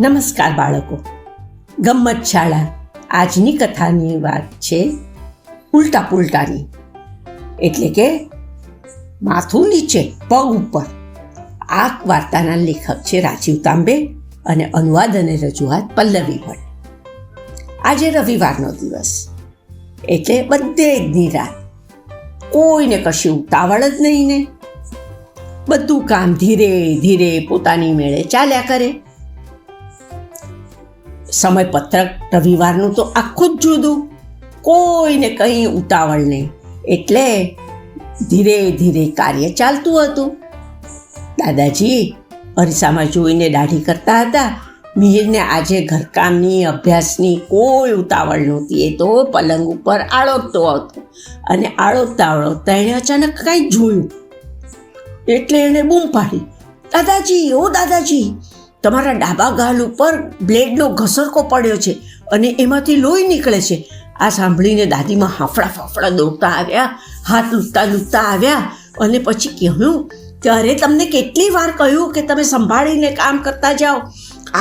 નમસ્કાર બાળકો, ગમ્મત શાળા આજની કથાની વાત છે ઉલટા પુલટાની, એટલે કે માથું નીચે પગ ઉપર. આ વાર્તાના લેખક છે રાજીવ તાંબે અને અનુવાદ અને રજૂઆત પલ્લવી ભટ્ટ. આજે રવિવારનો દિવસ, એટલે બધે જ નિરાંત, કોઈને કશી ઉતાવળ જ નહીં ને. બધું કામ ધીરે ધીરે પોતાની મેળે ચાલ્યા કરે. સમયપત્રક રવિવારનું તો આખું જ જુદું, કોઈને કંઈ ઉતાવળ નહીં, એટલે ધીરે ધીરે કાર્ય ચાલતું હતું. દાદાજી અરીસામાં જોઈને દાઢી કરતા હતા. મિહિરને આજે ઘરકામની અભ્યાસની કોઈ ઉતાવળ નહોતી. એ તો પલંગ ઉપર આળોટતો હતો અને આળોટતા આળોટતા એણે અચાનક કાંઈ જોયું, એટલે એણે બૂમ પાડી, દાદાજી, ઓ દાદાજી, તમારા ડાબા ગાલ ઉપર બ્લેડનો ઘસરકો પડ્યો છે અને એમાંથી લોહી નીકળે છે. આ સાંભળીને દાદીમાં હાફડા ફાફડા દોડતા આવ્યા, હાથ લૂંટતા લૂંટતા આવ્યા અને પછી કહ્યું કે અરે, તમને કેટલી વાર કહ્યું કે તમે સંભાળીને કામ કરતા જાઓ.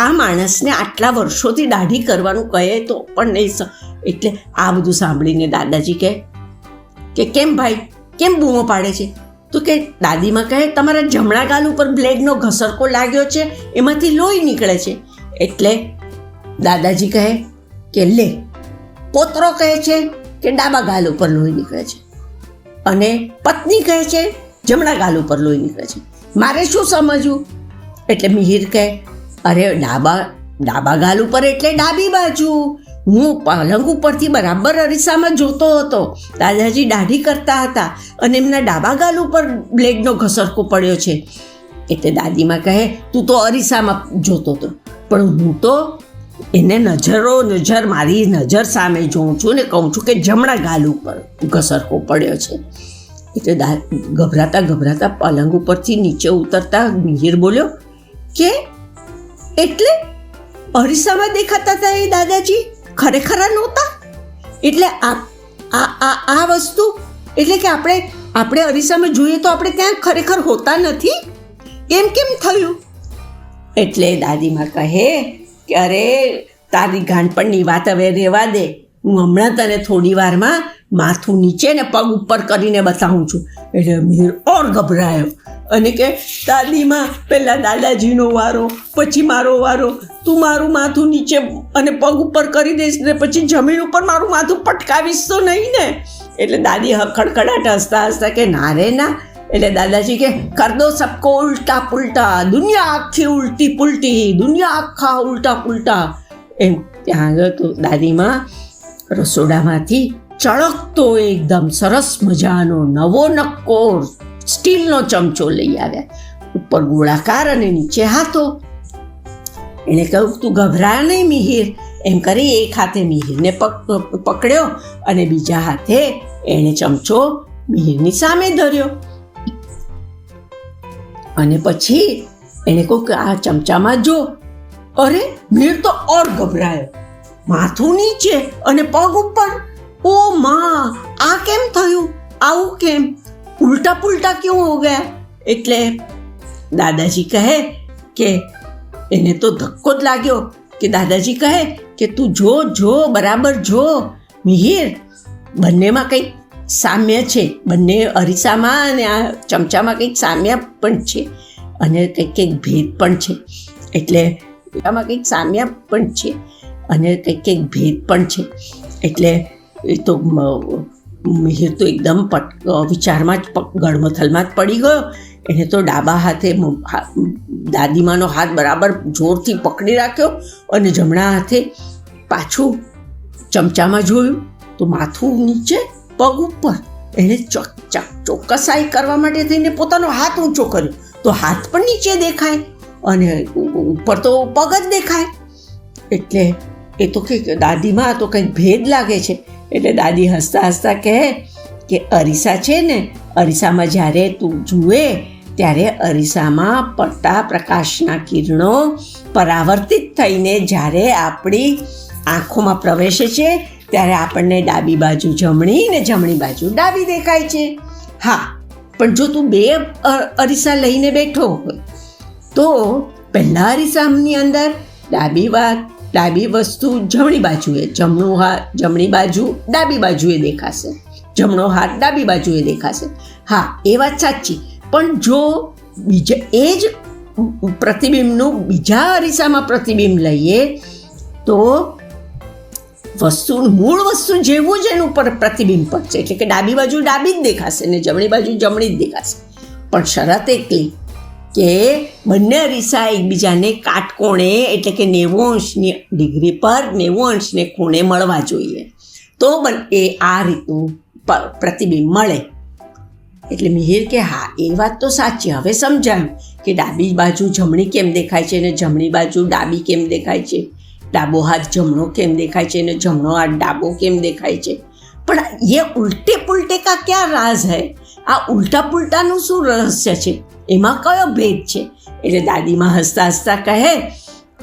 આ માણસને આટલા વર્ષોથી દાઢી કરવાનું કહે તો પણ નહીં. એટલે આ બધું સાંભળીને દાદાજી કહે કે કેમ ભાઈ, કેમ બૂમો પાડે છે? તો કે દાદીમાં કહે, તમારા જમણા ગાલ ઉપર બ્લેડનો ઘસરકો લાગ્યો છે, એમાંથી લોહી નીકળે છે. એટલે દાદાજી કહે કે લે, પોતરો કહે છે કે ડાબા ગાલ ઉપર લોહી નીકળે છે અને પત્ની કહે છે જમણા ગાલ ઉપર લોહી નીકળે છે, મારે શું સમજવું? એટલે મિહિર કહે, અરે ડાબા ગાલ ઉપર એટલે ડાબી બાજુ. હું પલંગ ઉપરથી બરાબર અરીસામાં જોતો હતો. દાદાજી દાઢી કરતા હતા અને એમના ડાબા ગાલ ઉપર બ્લેડનો ઘસરકો પડ્યો છે. એટલે દાદીમાં કહે, તું તો અરીસામાં જોતો હતો, પણ હું તો એને નજર મારી નજર સામે જોઉં છું ને કહું છું કે જમણા ગાલ ઉપર ઘસરકો પડ્યો છે. એટલે ગભરાતા ગભરાતા પલંગ ઉપરથી નીચે ઉતરતા મિહિર બોલ્યો કે એટલે અરીસામાં દેખાતા હતા એ દાદાજી ખરેખર નહોતા? એટલે આ વસ્તુ, એટલે કે આપણે અરીસામાં જોઈએ તો આપણે ત્યાં ખરેખર હોતા નથી, એમ કેમ થયું? એટલે દાદીમાં કહે કે અરે, તારી ગાંઠપણની વાત હવે રહેવા દે. હું હમણાં તને થોડી વારમાં માથું નીચે ને પગ ઉપર કરીને બતાવું છું. એટલે મિહિર ઓર ગભરાયો અને કે દાદીમાં, પહેલાં દાદાજીનો વારો, પછી મારો વારો. તું મારું માથું નીચે અને પગ ઉપર કરી દઈશ ને પછી જમીન ઉપર મારું માથું પટકાવીશ તો નહીં ને? એટલે દાદી ખડખડાટ હસતા હસતા કે ના રે ના. એટલે દાદાજી કે, કર દો સબકો ઉલ્ટા પુલ્ટા, દુનિયા આખી ઉલટી પુલટી, દુનિયા આખા ઉલ્ટા પુલ્ટા. એમ ત્યાં આગળ તો દાદીમાં રસોડામાંથી ચળકતો એકદમ સરસ મજાનો નવો નક્કોર સ્ટીલનો ચમચો લઈ આવ્યા, ઉપર ગોળાકાર અને નીચે હાથો. એણે કહ્યું, તું ગભરા નહીં મિહિર. એમ કરી એક હાથે મિહિરને પકડ્યો અને બીજા હાથે એણે ચમચો મિહિરની સામે ધર્યો. અને પછી એણે કહ્યું કે આ ચમચામાં જો. અરે, મિહિર તો ઓર ગભરાયો. માથું નીચે અને પગ ઉપર. ઓ માં, આ કેમ થયું? આવું કેમ? ઉલ્ટા પુલ્ટા ક્યું હો ગયા? એટલે દાદાજી કહે કે એને તો ધક્કો જ લાગ્યો. કે દાદાજી કહે કે તું જો બરાબર જો મિહિર, બંનેમાં કંઈક સામ્ય છે. બંને અરીસામાં અને આ ચમચામાં કંઈક સામ્ય પણ છે અને કંઈક ભેદ પણ છે. એટલે આમાં કંઈક સામ્ય પણ છે અને કંઈક ભેદ પણ છે. એટલે એ તો મિહિર તો એકદમ વિચારમાં જ ગળમથલમાં જ પડી ગયો. એને તો ડાબા હાથે દાદીમાનો હાથ બરાબર જોરથી પકડી રાખ્યો અને જમણા હાથે પાછું ચમચામાં જોયું તો માથું નીચે પગ ઉપર. એણે ચોક્કસાઈ કરવા માટે થઈને પોતાનો હાથ ઊંચો કર્યો તો હાથ પણ નીચે દેખાય અને ઉપર તો પગ જ દેખાય. એટલે એ તો કંઈક દાદીમાં તો કંઈક ભેદ લાગે છે. એટલે દાદી હસતા હસતા કહે કે અરીસા છે ને, અરીસામાં જ્યારે તું જુએ ત્યારે અરીસામાં પડતા પ્રકાશના કિરણો પરાવર્તિત થઈને જ્યારે આપણી આંખોમાં પ્રવેશે છે ત્યારે આપણને ડાબી બાજુ જમણી ને જમણી બાજુ ડાબી દેખાય છે. હા, પણ જો તું બે અરીસા લઈને બેઠો હોય તો પહેલા અરીસાની અંદર ડાબી વસ્તુ જમણી બાજુએ, જમણી બાજુ ડાબી બાજુએ દેખાશે, જમણો હાથ ડાબી બાજુએ દેખાશે. હા, એ વાત સાચી. પણ જો એ જ પ્રતિબિંબનું બીજા અરીસામાં પ્રતિબિંબ લઈએ તો મૂળ વસ્તુ જેવું જ એનું પર પ્રતિબિંબ પડશે. એટલે કે ડાબી બાજુ ડાબી જ દેખાશે ને જમણી બાજુ જમણી જ દેખાશે. પણ શરત એટલી કે બંને અરીસા એકબીજાને કાટકોણે એટલે કે 90 ડિગ્રી પર 90 ખૂણે મળવા જોઈએ, તો એ આ રીતનું પ્રતિબિંબ મળે. એટલે મિહિર કે હા, એ વાત તો સાચી. હવે સમજાયું કે ડાબી બાજુ જમણી કેમ દેખાય છે અને જમણી બાજુ ડાબી કેમ દેખાય છે, ડાબો હાથ જમણો કેમ દેખાય છે અને જમણો હાથ ડાબો કેમ દેખાય છે. પણ એ ઉલટે પુલટે કા ક્યાં રાઝ હૈ? આ ઉલટા પુલટાનું શું રહસ્ય છે? એમાં કયો ભેદ છે? એટલે દાદીમાં હસતા હસતા કહે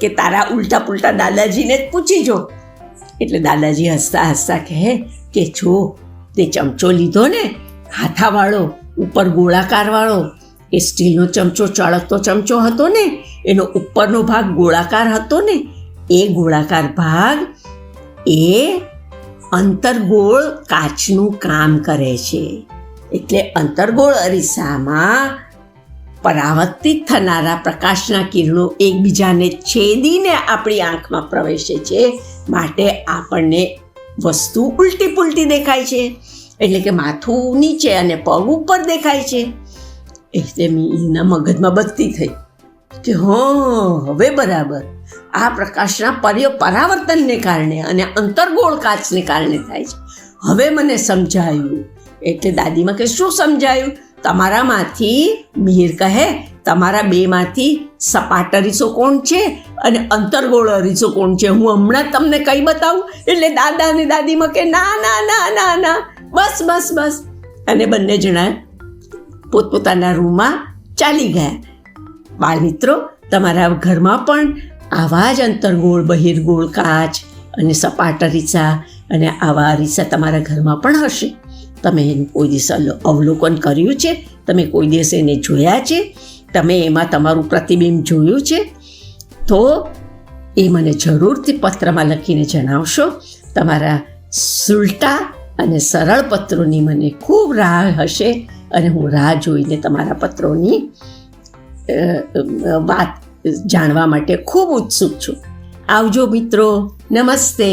કે તારા ઉલટા પુલટા દાદાજીને જ પૂછી જો. એટલે દાદાજી હસતા હસતા કહે કે જો તે ચમચો લીધો ને, હાથાવાળો, ઉપર ગોળાકારવાળો, એ સ્ટીલનો ચમચો, ચળકતો ચમચો હતો ને, એનો ઉપરનો ભાગ ગોળાકાર હતો ને, એ ગોળાકાર ભાગ એ અંતર્ગોળ કાચનું કામ કરે છે. એટલે અંતર્ગોળ અરીસામાં પરાવર્તિત થનારા પ્રકાશના કિરણો એકબીજાને છેદીને આપણી આંખમાં પ્રવેશે છે, માટે આપણને વસ્તુ ઉલટી પુલટી દેખાય છે. એટલે કે માથું નીચે અને પગ ઉપર દેખાય છે. એટલે એના મગજમાં બત્તી થઈ કે હવે બરાબર આ પ્રકાશના પરાવર્તનને કારણે અને અંતર્ગોળ કાચને કારણે થાય છે. હવે મને સમજાયું. એટલે દાદીમાં કે શું સમજાયું? તમારામાંથી, મિહિર કહે, તમારા બેમાંથી સપાટ અરીસો કોણ છે અને અંતર્ગોળ અરીસો કોણ છે, હું હમણાં જ તમને કઈ બતાવું. એટલે દાદા અને દાદીમાં કે ના ના ના ના ના, બસ બસ બસ. અને બંને જણા પોતપોતાના રૂમમાં ચાલી ગયા. બાળમિત્રો, તમારા ઘરમાં પણ આવા જ અંતર્ગોળ, બહિર્ગોળ કાચ અને સપાટ અરીસા અને આવા અરીસા તમારા ઘરમાં પણ હશે. તમે એનું કોઈ દિવસ અવલોકન કર્યું છે? તમે કોઈ દિવસ એને જોયા છે? તમે એમાં તમારું પ્રતિબિંબ જોયું છે? તો એ મને જરૂરથી પત્રમાં લખીને જણાવશો. તમારા સુલટા અને સરળ પત્રોની મને ખૂબ રાહ હશે અને હું રાહ જોઈને તમારા પત્રોની વાત જાણવા માટે ખૂબ ઉત્સુક છું. આવજો મિત્રો. નમસ્તે.